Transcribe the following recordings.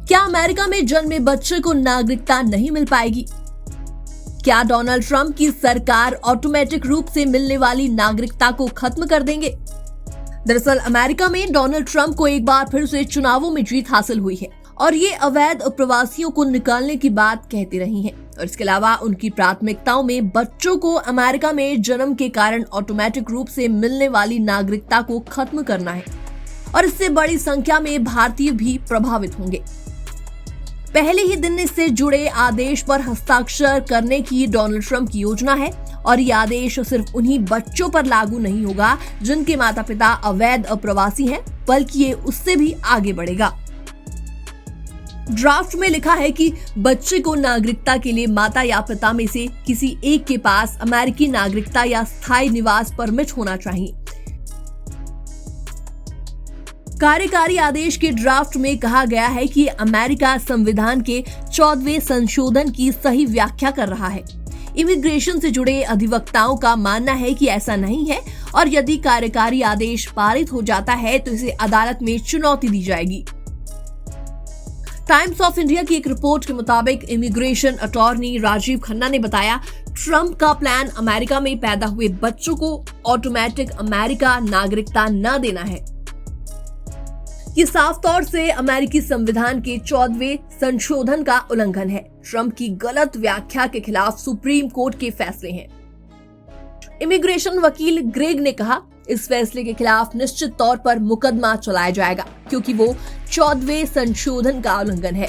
क्या अमेरिका में जन्मे बच्चे को नागरिकता नहीं मिल पाएगी? क्या डोनाल्ड ट्रंप की सरकार ऑटोमेटिक रूप से मिलने वाली नागरिकता को खत्म कर देंगे? दरअसल अमेरिका में डोनाल्ड ट्रंप को एक बार फिर से चुनावों में जीत हासिल हुई है और ये अवैध प्रवासियों को निकालने की बात कहती रही हैं। और इसके अलावा उनकी प्राथमिकताओं में बच्चों को अमेरिका में जन्म के कारण ऑटोमेटिक रूप से मिलने वाली नागरिकता को खत्म करना है और इससे बड़ी संख्या में भारतीय भी प्रभावित होंगे। पहले ही दिन इससे जुड़े आदेश पर हस्ताक्षर करने की डोनाल्ड ट्रंप की योजना है और ये आदेश सिर्फ उन्हीं बच्चों पर लागू नहीं होगा जिनके माता पिता अवैध अप्रवासी हैं, बल्कि ये उससे भी आगे बढ़ेगा। ड्राफ्ट में लिखा है कि बच्चे को नागरिकता के लिए माता या पिता में से किसी एक के पास अमेरिकी नागरिकता या स्थायी निवास परमिट होना चाहिए। कार्यकारी आदेश के ड्राफ्ट में कहा गया है कि अमेरिका संविधान के 14वें संशोधन की सही व्याख्या कर रहा है। इमिग्रेशन से जुड़े अधिवक्ताओं का मानना है कि ऐसा नहीं है और यदि कार्यकारी आदेश पारित हो जाता है तो इसे अदालत में चुनौती दी जाएगी। टाइम्स ऑफ इंडिया की एक रिपोर्ट के मुताबिक इमिग्रेशन अटॉर्नी राजीव खन्ना ने बताया, ट्रंप का प्लान अमेरिका में पैदा हुए बच्चों को ऑटोमेटिक अमेरिका नागरिकता न देना है। ये साफ तौर से अमेरिकी संविधान के 14वें संशोधन का उल्लंघन है। ट्रंप की गलत व्याख्या के खिलाफ सुप्रीम कोर्ट के फैसले हैं। इमिग्रेशन वकील ग्रेग ने कहा, इस फैसले के खिलाफ निश्चित तौर पर मुकदमा चलाया जाएगा क्योंकि वो 14वें संशोधन का उल्लंघन है।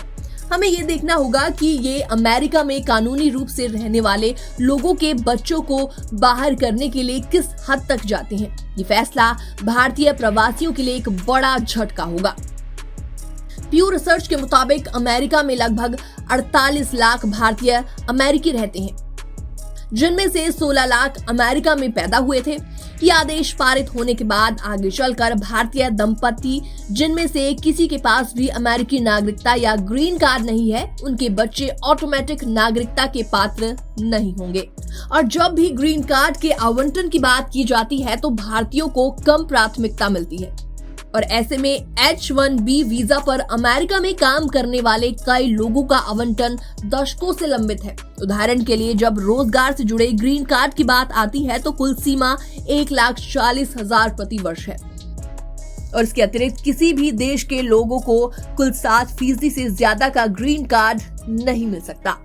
हमें ये देखना होगा कि ये अमेरिका में कानूनी रूप से रहने वाले लोगों के बच्चों को बाहर करने के लिए किस हद तक जाते हैं। ये फैसला भारतीय प्रवासियों के लिए एक बड़ा झटका होगा। प्यू रिसर्च के मुताबिक अमेरिका में लगभग 48 लाख भारतीय अमेरिकी रहते हैं, जिनमें से 16 लाख अमेरिका में पैदा हुए थे। ये आदेश पारित होने के बाद आगे चलकर भारतीय दंपति जिनमें से किसी के पास भी अमेरिकी नागरिकता या ग्रीन कार्ड नहीं है, उनके बच्चे ऑटोमेटिक नागरिकता के पात्र नहीं होंगे। और जब भी ग्रीन कार्ड के आवंटन की बात की जाती है तो भारतीयों को कम प्राथमिकता मिलती है और ऐसे में H-1B वीजा पर अमेरिका में काम करने वाले कई लोगों का आवंटन दशकों से लंबित है। उदाहरण के लिए जब रोजगार से जुड़े ग्रीन कार्ड की बात आती है तो कुल सीमा 1,40,000 प्रति वर्ष है और इसके अतिरिक्त किसी भी देश के लोगों को कुल 7% से ज्यादा का ग्रीन कार्ड नहीं मिल सकता।